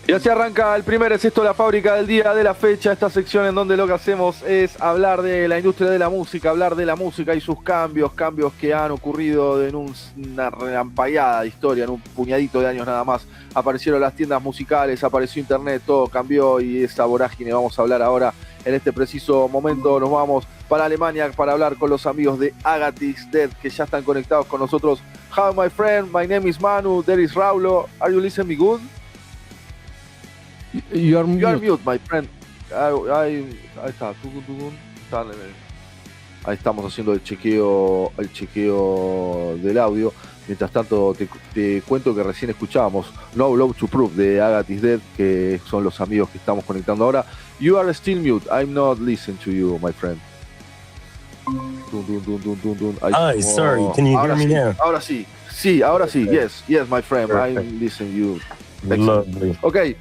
Y así arranca el primer Es Esto, la fábrica del día de la fecha, esta sección en donde lo que hacemos es hablar de la industria de la música, hablar de la música y sus cambios que han ocurrido en una relampagueada de historia, en un puñadito de años nada más. Aparecieron las tiendas musicales, apareció internet, todo cambió y esa vorágine vamos a hablar ahora. En este preciso momento nos vamos para Alemania para hablar con los amigos de AGATHA is Dead, que ya están conectados con nosotros. Hi my friend, my name is Manu, there is Raulo, are you listening me good? You are mute, my friend. Ahí está. Ahí estamos haciendo el chequeo del audio. Mientras tanto, te cuento que recién escuchábamos No Love to Prove de AGATHA is Dead, que son los amigos que estamos conectando ahora. You are still mute. I'm not listening to you, my friend. Sorry. Can you hear me now? Ahora sí. Sí, ahora sí. Yes, my friend. Perfect. I'm listening to you. Lovely. Okay.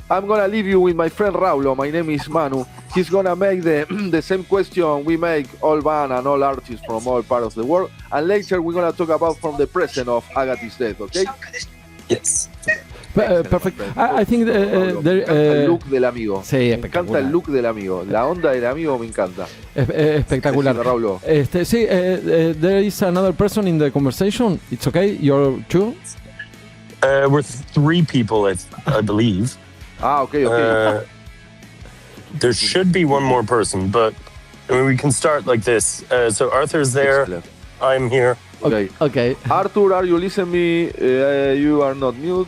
I'm gonna leave you with my friend Raulo. My name is Manu. He's gonna make the same question we make all band and all artists from all parts of the world. And later we're gonna talk about from the present of AGATHA is Dead, okay? Yes. Perfect. I think el look del amigo. Sí, me encanta el look del amigo. La onda del amigo me encanta. Espectacular. Raulo. Sí, there is another person in the conversation. It's okay. You're two. We're three people, I believe. Okay. There should be one more person, but I mean, we can start like this. So Arthur's there. Excellent. I'm here. Okay. Arthur, are you listening me? You are not mute,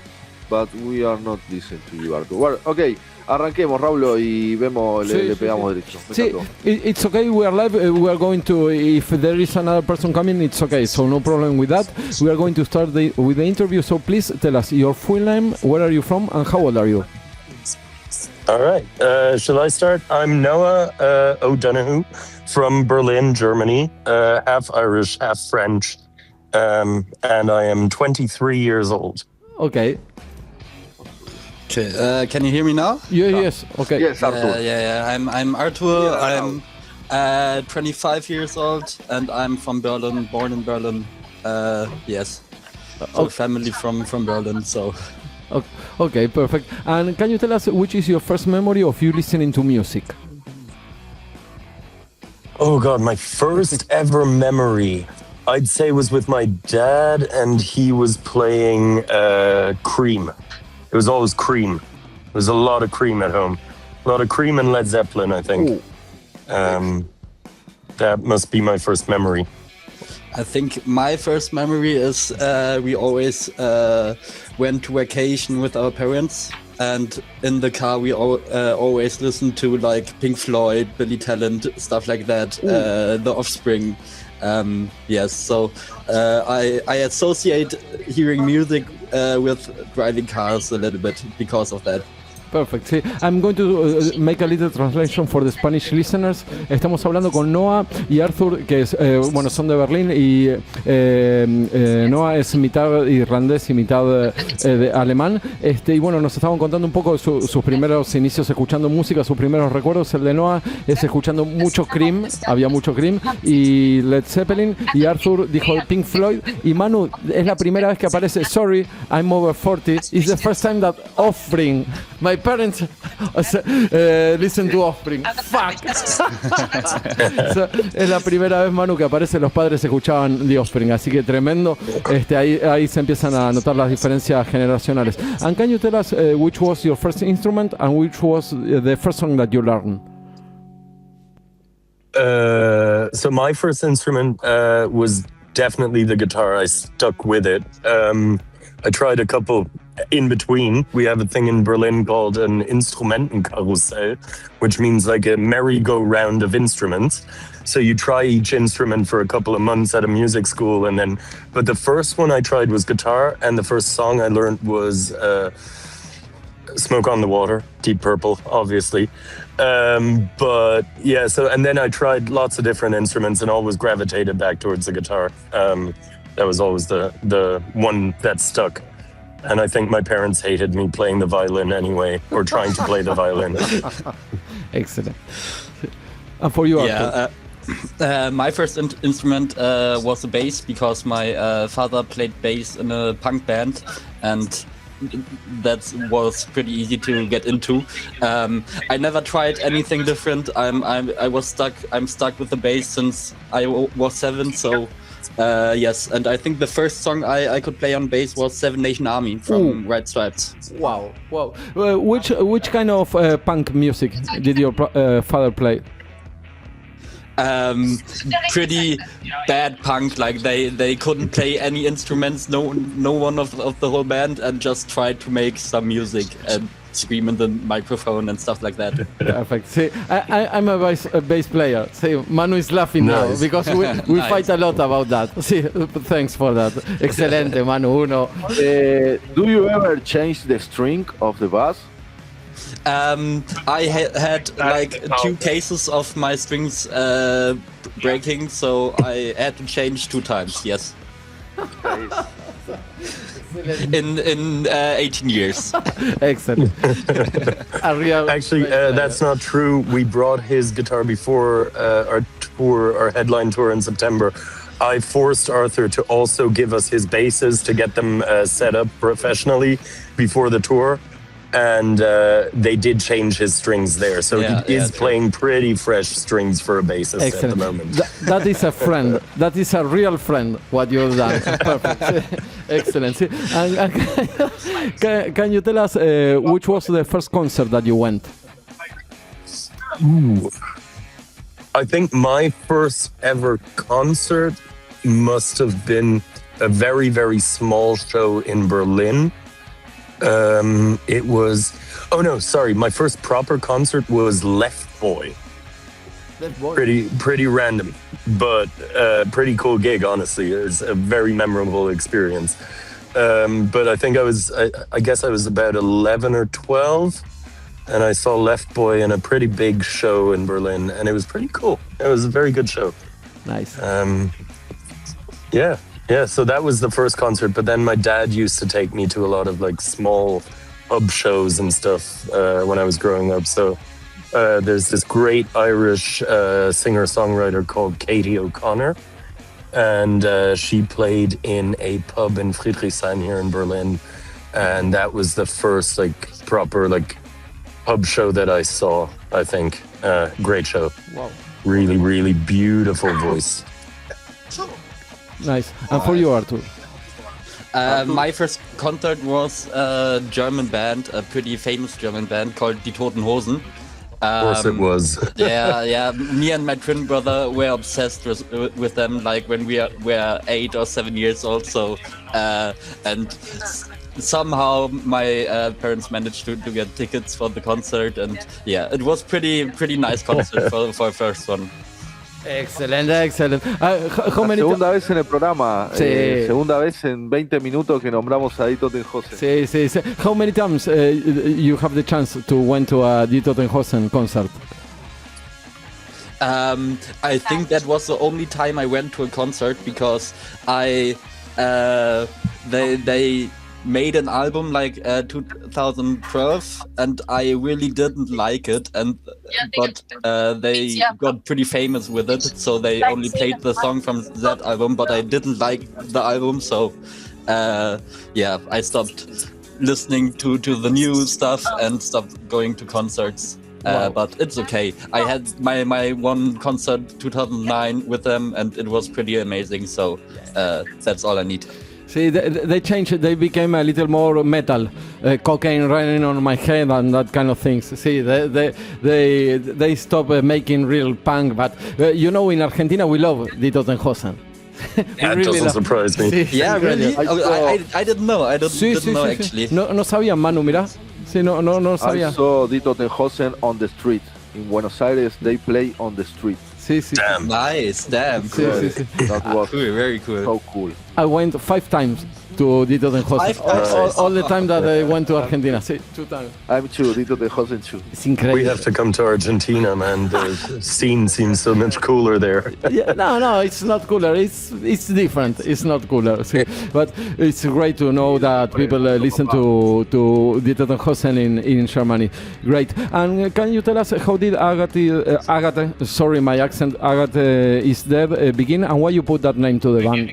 but we are not listening to you, Arthur. Well, okay. Arranquemos, Raulo, y vemos, le pegamos derecho. Sí, it's okay, we are live, we are going to, if there is another person coming, it's okay, so no problem with that. We are going to start with the interview, so please tell us your full name, where are you from, and how old are you? All right. Shall I start? I'm Noah O'Donoghue from Berlin, Germany, half Irish, half French, and I am 23 years old. Okay. Okay. Can you hear me now? Yes. Okay. Yes, Arthur. I'm Arthur. I'm 25 years old, and I'm from Berlin, born in Berlin. Yes. So family from Berlin. So. Okay, perfect. And can you tell us which is your first memory of you listening to music? Oh God, my first ever memory, I'd say, was with my dad, and he was playing Cream. It was always Cream. There was a lot of Cream at home. A lot of Cream and Led Zeppelin, I think. That must be my first memory. I think my first memory is we always went to vacation with our parents, and in the car we always listened to like Pink Floyd, Billy Talent, stuff like that, The Offspring. Yes, so I associate hearing music with driving cars a little bit because of that. Perfect. Sí. I'm going to make a little translation for the Spanish listeners. Estamos hablando con Noah y Arthur, que es, son de Berlín, y Noah es mitad irlandés y mitad de alemán. Y bueno, nos estaban contando un poco de sus primeros inicios escuchando música, sus primeros recuerdos. El de Noah es escuchando mucho Cream, había mucho Cream, y Led Zeppelin, y Arthur dijo Pink Floyd, y Manu, es la primera vez que aparece Sorry, I'm over 40. It's the first time that Offspring, my parents listen to Offspring. Fuck. So, es la primera vez, Manu, que aparece los padres escuchaban The Offspring, así que tremendo. Ahí se empiezan a notar las diferencias generacionales. And can you tell us which was your first instrument and which was the first song that you learned? So my first instrument was definitely the guitar. I stuck with it. I tried a couple in between. We have a thing in Berlin called an Instrumentenkarussell, which means like a merry-go-round of instruments. So you try each instrument for a couple of months at a music school, and then, but the first one I tried was guitar, and the first song I learned was Smoke on the Water, Deep Purple, obviously. But yeah, so, and then I tried lots of different instruments and always gravitated back towards the guitar. That was always the one that stuck. And I think my parents hated me playing the violin anyway, or trying to play the violin. Excellent. And for you, Arthur? My first instrument was the bass, because my father played bass in a punk band, and that was pretty easy to get into. I never tried anything different. I'm stuck with the bass since I was 7. So yes, and I think the first song I could play on bass was Seven Nation Army from White Stripes. Wow. Which kind of punk music did your father play? Pretty bad punk. Like they couldn't play any instruments. No one of the whole band, and just tried to make some music and scream in the microphone and stuff like that. Perfect. See, I'm a bass player. See, Manu is laughing now because we Nice. fight a lot about that. See, thanks for that. Excelente, Manu. Uno. Do you ever change the string of the bass? I had like 2 cases of my strings breaking, so I had to change 2 times. Yes. In 18 years. Excellent. A real Actually, bass player. that's not true. We brought his guitar before our headline tour in September. I forced Arthur to also give us his basses to get them set up professionally before the tour. And they did change his strings there. So he is playing pretty fresh strings for a bassist at the moment. That is a friend. That is a real friend, what you've done. Perfect. Excellent. And can you tell us which was the first concert that you went? Ooh. I think my first ever concert must have been a very, very small show in Berlin. It was, my first proper concert was Left Boy. Pretty random, but pretty cool gig, honestly. It was a very memorable experience. But I think I guess I was about 11 or 12, and I saw Left Boy in a pretty big show in Berlin, and it was pretty cool. It was a very good show. Nice. Yeah, so that was the first concert, but then my dad used to take me to a lot of like small pub shows and stuff when I was growing up. So there's this great Irish singer-songwriter called Katie O'Connor, and she played in a pub in Friedrichshain here in Berlin, and that was the first like proper like pub show that I saw, I think. Great show. Wow. Really, really beautiful voice. Nice. And for you, Arthur? My first concert was a German band, a pretty famous German band called Die Toten Hosen. Of course it was. Yeah. Me and my twin brother were obsessed with them, like when we were 8 or 7 years old. So, and somehow my parents managed to get tickets for the concert, and yeah, it was pretty nice concert for first one. Excelente. How many Segunda vez en el programa, Sí. segunda vez en 20 minutos que nombramos a Die Toten Hosen. Sí. How many times you have the chance to went to a Die Toten Hosen concert? I think that was the only time I went to a concert because they made an album like 2012, and I really didn't like it, but they got pretty famous with it, so they only played the song from that album, but I didn't like the album, so I stopped listening to the new stuff and stopped going to concerts. Wow. But it's okay. I had my one concert 2009 with them, and it was pretty amazing, so that's all I need. See, they changed it. They became a little more metal, cocaine running on my head and that kind of things. See, they stopped making real punk. But in Argentina we love Die Toten Hosen. That doesn't surprise me. Sí, Yeah, really? I I didn't know. I didn't know sí. actually. No sabía, Manu, mira. Sí, no sabía. I saw Die Toten Hosen on the street. In Buenos Aires, they play on the street. Sí. Damn. Nice, damn. Sí, Cool. sí. That was Cool, very cool. so cool. I went 5 times to Die Toten Hosen. 5 times? All the time that I went to Argentina. Sí, 2 times. I'm too, Die Toten Hosen too. It's We incredible. have to come to Argentina, man. The scene seems so much cooler there. Yeah, no, it's not cooler. It's different. It's not cooler. See, but it's great to know that people listen to Die Toten Hosen in Germany. Great. And can you tell us how did AGATHA, sorry my accent, AGATHA is Dead begin, and why you put that name to the band?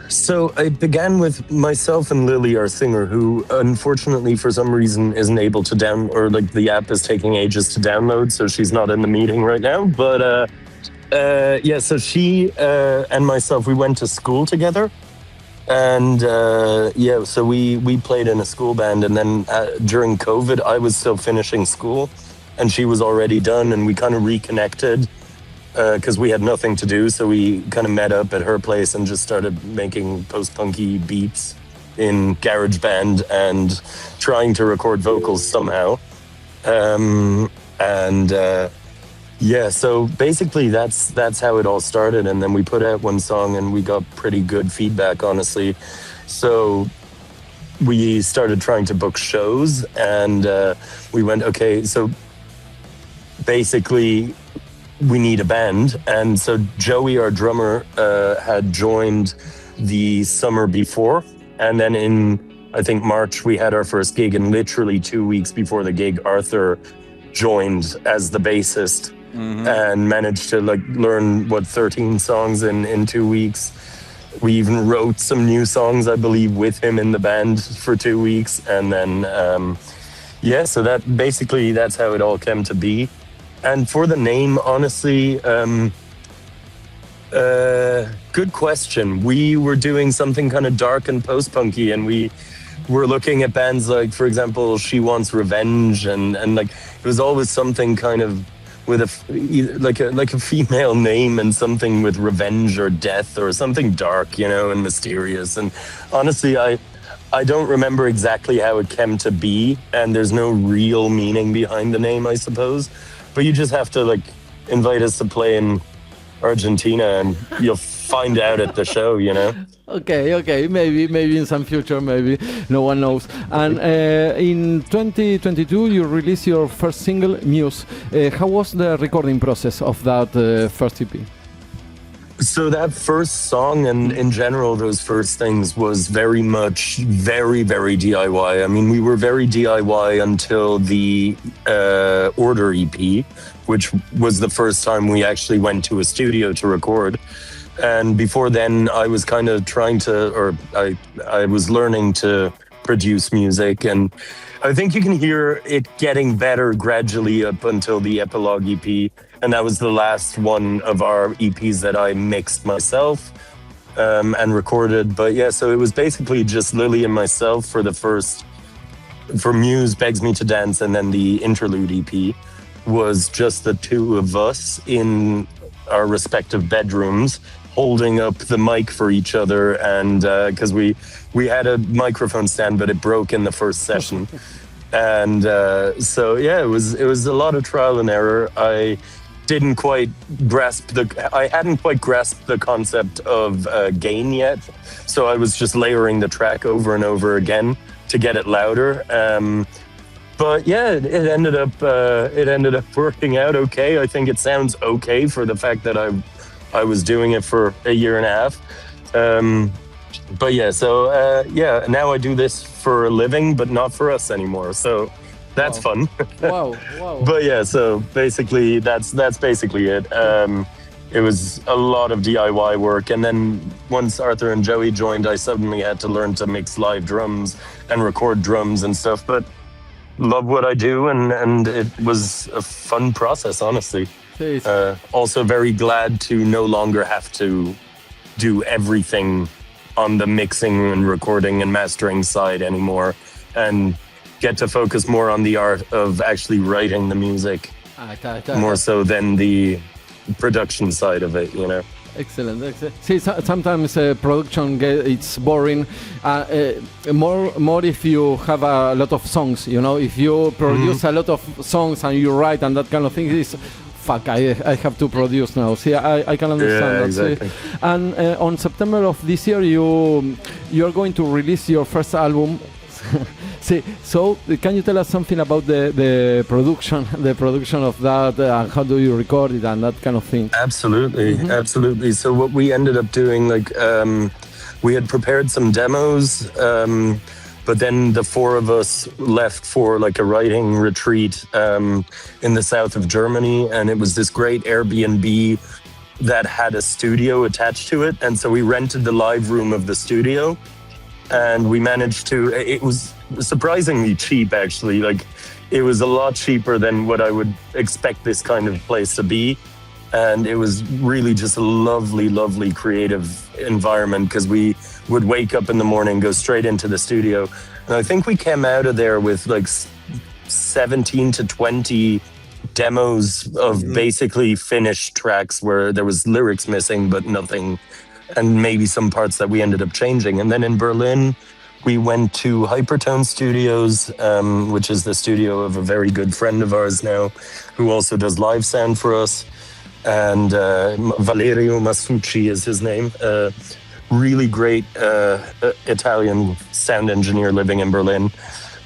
So it began with myself and Lily, our singer, who unfortunately for some reason isn't able to the app is taking ages to download, so she's not in the meeting right now. But so she and myself, we went to school together. And so we played in a school band, and then during COVID, I was still finishing school, and she was already done, and we kind of reconnected because we had nothing to do, so we kind of met up at her place and just started making post-punky beats in GarageBand and trying to record vocals somehow. So basically that's how it all started, and then we put out one song and we got pretty good feedback, honestly. So we started trying to book shows, and we went, okay, so basically we need a band. And so Joey, our drummer, had joined the summer before, and then in, I think, March, we had our first gig, and literally 2 weeks before the gig, Arthur joined as the bassist. Mm-hmm. And managed to learn 13 songs in 2 weeks. We even wrote some new songs, I believe, with him in the band for 2 weeks. And then, so that's how it all came to be. And for the name, honestly, good question. We were doing something kind of dark and post-punky, and we were looking at bands like, for example, She Wants Revenge, and it was always something kind of with a female name and something with revenge or death or something dark, and mysterious. And honestly, I don't remember exactly how it came to be, and there's no real meaning behind the name, I suppose. But you just have to invite us to play in Argentina, and you'll find out at the show, Okay, maybe in some future, maybe, no one knows. And in 2022, you released your first single, Muse. How was the recording process of that first EP? So that first song, and in general, those first things, was very much very, very DIY. I mean, we were very DIY until the Order EP, which was the first time we actually went to a studio to record. And before then, I was kind of I was learning to produce music. And I think you can hear it getting better gradually up until the Epilogue EP. And that was the last one of our EPs that I mixed myself and recorded. But yeah, so it was basically just Lily and myself for Muse, Begs Me to Dance, and then the Interlude EP was just the two of us in our respective bedrooms, holding up the mic for each other, and because we had a microphone stand, but it broke in the first session. And it was a lot of trial and error. I hadn't quite grasped the concept of gain yet, so I was just layering the track over and over again to get it louder. But yeah, it ended up working out okay. I think it sounds okay for the fact that I was doing it for a year and a half. But yeah, so now I do this for a living, but not for us anymore. So that's fun. Wow. But yeah, so basically that's basically it. It was a lot of DIY work, and then once Arthur and Joey joined, I suddenly had to learn to mix live drums and record drums and stuff. But love what I do, and it was a fun process, honestly. Also very glad to no longer have to do everything on the mixing and recording and mastering side anymore, and get to focus more on the art of actually writing the music, more so than the production side of it, Excellent. See, sometimes production it's boring. More if you have a lot of songs, If you produce a lot of songs and you write and that kind of thing, is fuck. I have to produce now. See, I can understand that. Exactly. See? And on September of this year, you're going to release your first album. See, so can you tell us something about the production of that, and how do you record it and that kind of thing? Absolutely. So what we ended up doing, we had prepared some demos, but then the four of us left for a writing retreat in the south of Germany, and it was this great Airbnb that had a studio attached to it. And so we rented the live room of the studio, and we managed to, it was surprisingly cheap actually. Like, it was a lot cheaper than what I would expect this kind of place to be. And it was really just a lovely, lovely creative environment, because we would wake up in the morning, go straight into the studio. And I think we came out of there with like 17 to 20 demos of basically finished tracks where there was lyrics missing, but nothing, and maybe some parts that we ended up changing. And then in Berlin, we went to Hypertone Studios, which is the studio of a very good friend of ours now, who also does live sound for us. And Valerio Masucci is his name. Really great Italian sound engineer living in Berlin.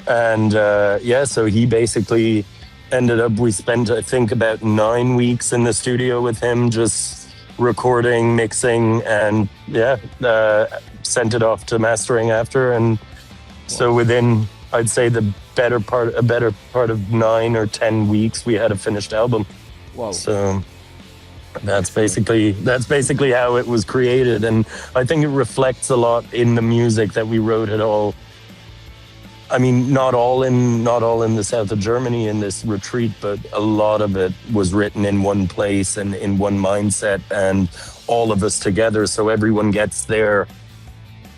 And so he basically ended up, we spent, I think, about 9 weeks in the studio with him, just recording, mixing, and sent it off to mastering after. And so within, I'd say, a better part of 9 or 10 weeks, we had a finished album. Wow. So that's basically how it was created. And I think it reflects a lot in the music that we wrote it all. I mean, not all in the south of Germany in this retreat, but a lot of it was written in one place and in one mindset, and all of us together. So everyone gets their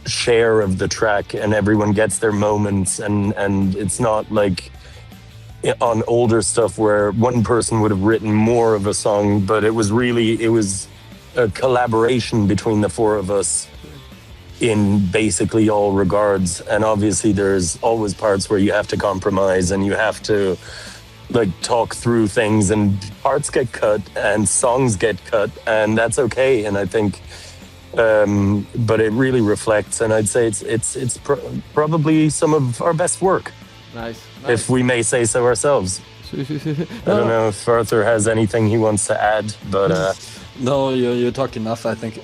share of the track, and everyone gets their moments, and it's not like on older stuff where one person would have written more of a song, but it was a collaboration between the four of us in basically all regards. And obviously there's always parts where you have to compromise, and you have to like talk through things, and parts get cut and songs get cut, and that's okay. And I think but it really reflects, and I'd say it's probably some of our best work. Nice. If we may say so ourselves. I don't know if Arthur has anything he wants to add, but no, you talk enough, I think.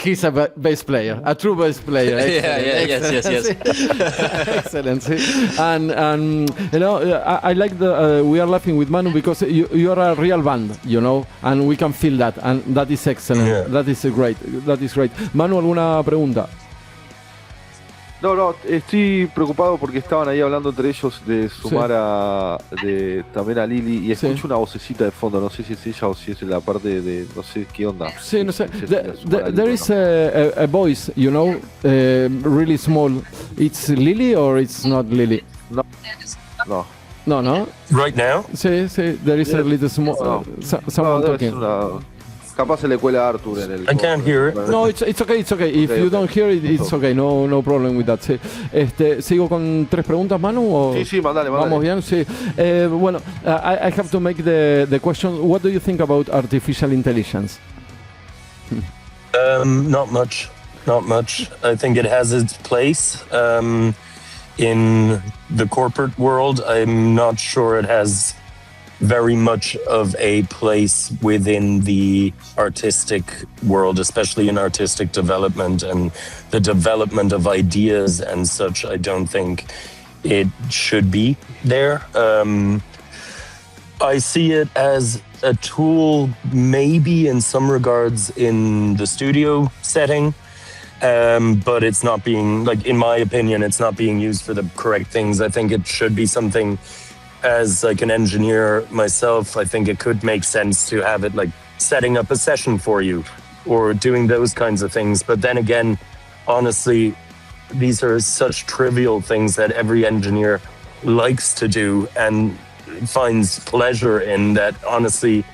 He's a bass player, a true bass player. Yes. Excellent. And you know, I like the we are laughing with Manu because you are a real band, you know, and we can feel that, and that is excellent. Yeah. That is great. Manu, ¿alguna pregunta? No, estoy preocupado porque estaban ahí hablando entre ellos de sumar también a Lili, y escucho una vocecita de fondo, no sé si es ella o si es la parte de, no sé qué onda. Sí, no sé. There is a voice, you know, really small. It's Lily or it's not Lily? No. Right now? Sí, there is a little small, someone talking. Capaz se le cuela a Arthur en el... I can't hear it. No, it's okay. If you don't hear it, it's okay. No problem with that. Sí. ¿Sigo con 3 preguntas, Manu? O sí, mandale. Vamos bien, sí. Bueno, I have to make the question. What do you think about artificial intelligence? Not much. I think it has its place. In the corporate world, I'm not sure it has very much of a place within the artistic world, especially in artistic development and the development of ideas and such. I don't think it should be there. I see it as a tool, maybe in some regards in the studio setting, but it's not being, like, in my opinion, it's not being used for the correct things. I think it should be something. As like an engineer myself, I think it could make sense to have it like setting up a session for you or doing those kinds of things. But then again, honestly, these are such trivial things that every engineer likes to do and finds pleasure in, that honestly,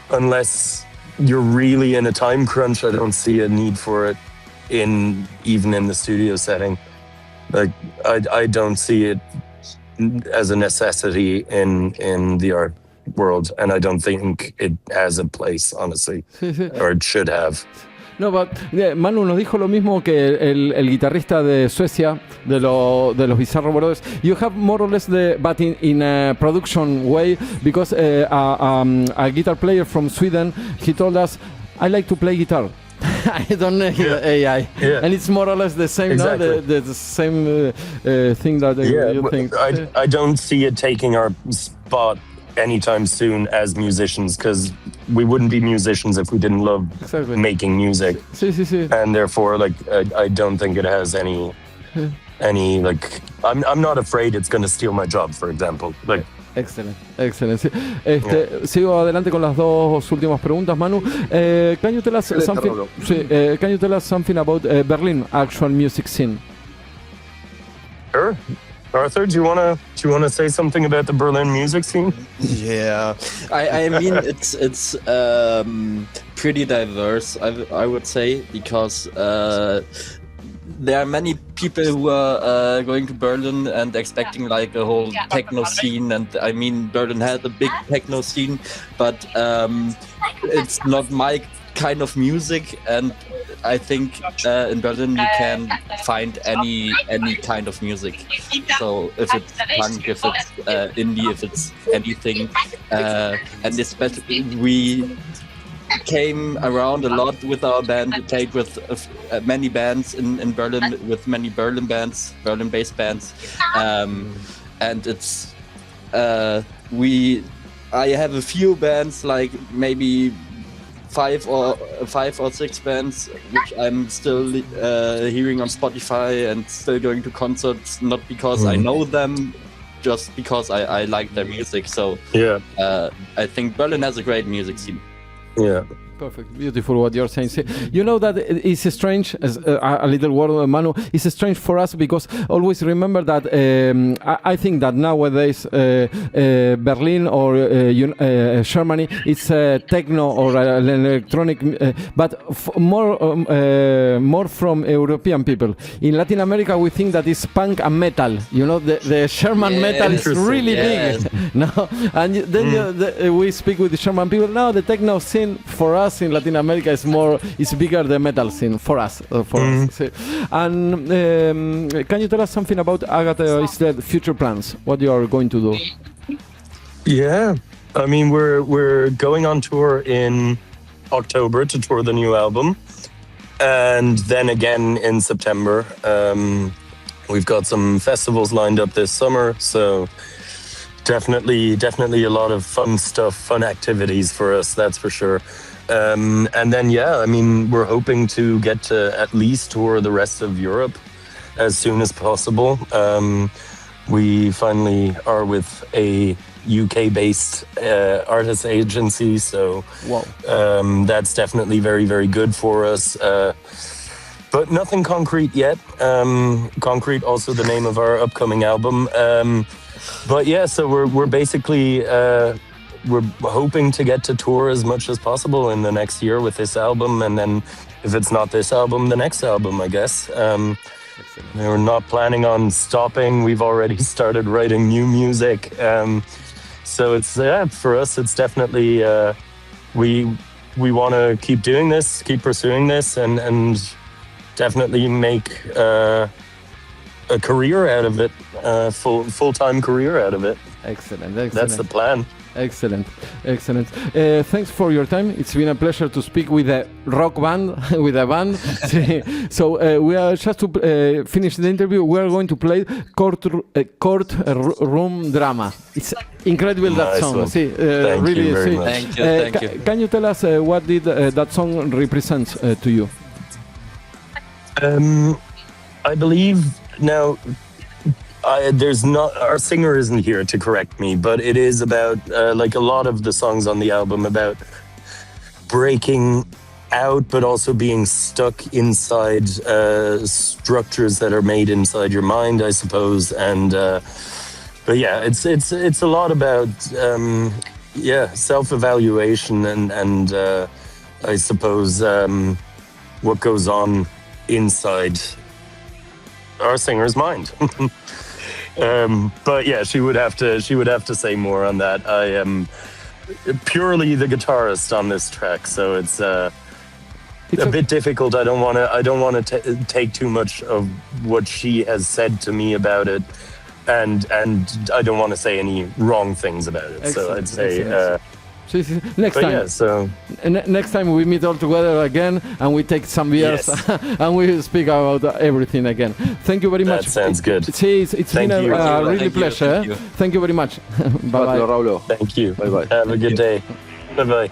unless you're really in a time crunch, I don't see a need for it even in the studio setting. Like I don't see it as a necessity in the art world, and I don't think it has a place, honestly, or it should have. No, but Manu nos dijo lo mismo que el guitarrista de Suecia, de los Bizarro Brothers. You have more or less but in a production way, because a guitar player from Sweden, he told us, I like to play guitar. I don't know AI, and it's more or less the same. Exactly. No? The same thing that you think. I don't see it taking our spot anytime soon as musicians, because we wouldn't be musicians if we didn't love making music. And therefore, like, I don't think it has any like, I'm not afraid it's going to steal my job, for example. Like, Excelente. Sí. Sigo adelante con las dos últimas preguntas, Manu. Can you tell us something? Can you tell us something about Berlin actual music scene? Sure. Arthur, do you wanna say something about the Berlin music scene? Yeah, I mean it's pretty diverse. I would say, because there are many people who are going to Berlin and expecting like a whole techno scene, and I mean Berlin has a big techno scene, but it's not my kind of music, and I think in Berlin you can find any kind of music. So if it's punk, if it's indie, if it's anything, and especially we came around a lot with our band. We played with many bands in Berlin, with many Berlin bands, Berlin-based bands, and it's I have a few bands, like maybe five or six bands, which I'm still hearing on Spotify and still going to concerts, not because I know them, just because I like their music. So yeah, I think Berlin has a great music scene. Yeah. Perfect, beautiful what you're saying. You know that it's strange, as a little word, Manu, it's strange for us, because always remember that I think that nowadays Berlin or Germany, it's techno or electronic, but more from European people. In Latin America, we think that it's punk and metal. You know, the German metal is really big. No, and then we speak with the German people. Now the techno scene for us in Latin America is bigger than metal scene for us. Us. And can you tell us something about AGATHA is Dead future plans? What you are going to do? Yeah, I mean we're going on tour in October to tour the new album, and then again in September. We've got some festivals lined up this summer, so definitely a lot of fun stuff, fun activities for us, that's for sure. And then, yeah, I mean, we're hoping to get to at least tour the rest of Europe as soon as possible. We finally are with a UK-based artist agency, so that's definitely very, very good for us. But nothing concrete yet. Concrete, also the name of our upcoming album. But yeah, so we're basically we're hoping to get to tour as much as possible in the next year with this album, and then if it's not this album, the next album, I guess. We're not planning on stopping. We've already started writing new music. So it's for us, it's definitely we want to keep doing this, keep pursuing this, and definitely make a career out of it, full-time career out of it. Excellent. That's the plan. Excellent. Thanks for your time. It's been a pleasure to speak with a rock band, with a band. So we are just to finish the interview. We are going to play Courtroom Drama. It's incredible, that song. Thank really, you very much. Thank you. Can you tell us what did that song represent to you? I believe now. There's not, our singer isn't here to correct me, but it is about like a lot of the songs on the album about breaking out, but also being stuck inside structures that are made inside your mind, I suppose. And but yeah, it's a lot about self-evaluation and I suppose what goes on inside our singer's mind. But yeah, she would have to say more on that. I am purely the guitarist on this track, so it's a bit difficult. I don't want to take too much of what she has said to me about it, and I don't want to say any wrong things about it. Excellent. So I'd say Sí, sí. Next But time. yeah, so Next time we meet all together again and we take some beers and we speak about everything again. Thank you very much. That sounds good. See, it's been Thank you. a really Thank you. pleasure. Thank you very much. Bye bye. Raulo. thank you. Bye bye. Have a good day. Bye bye.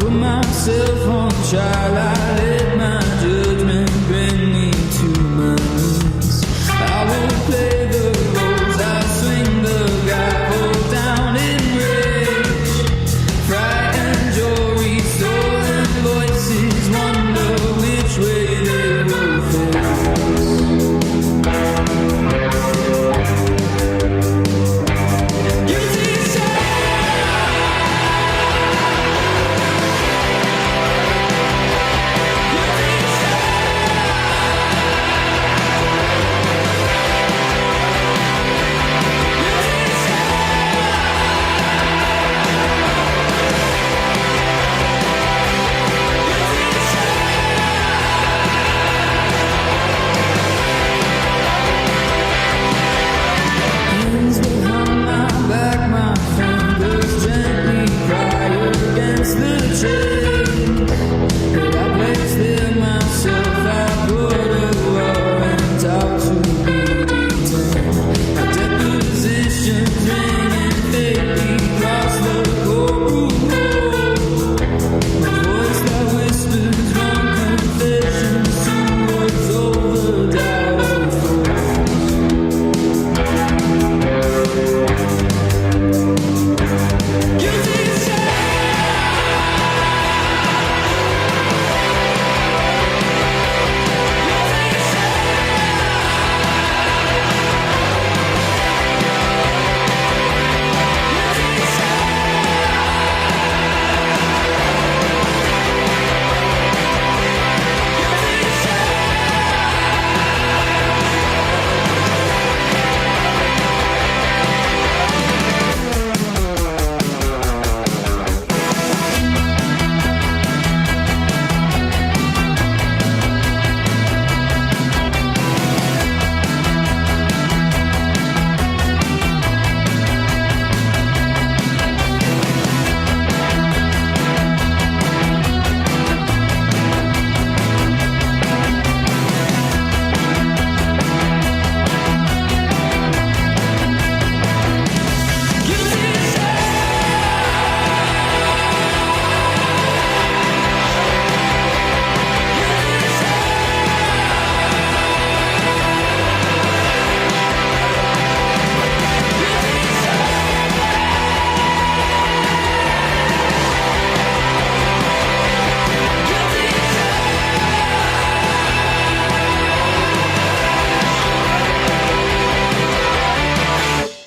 Myself on trial, I let my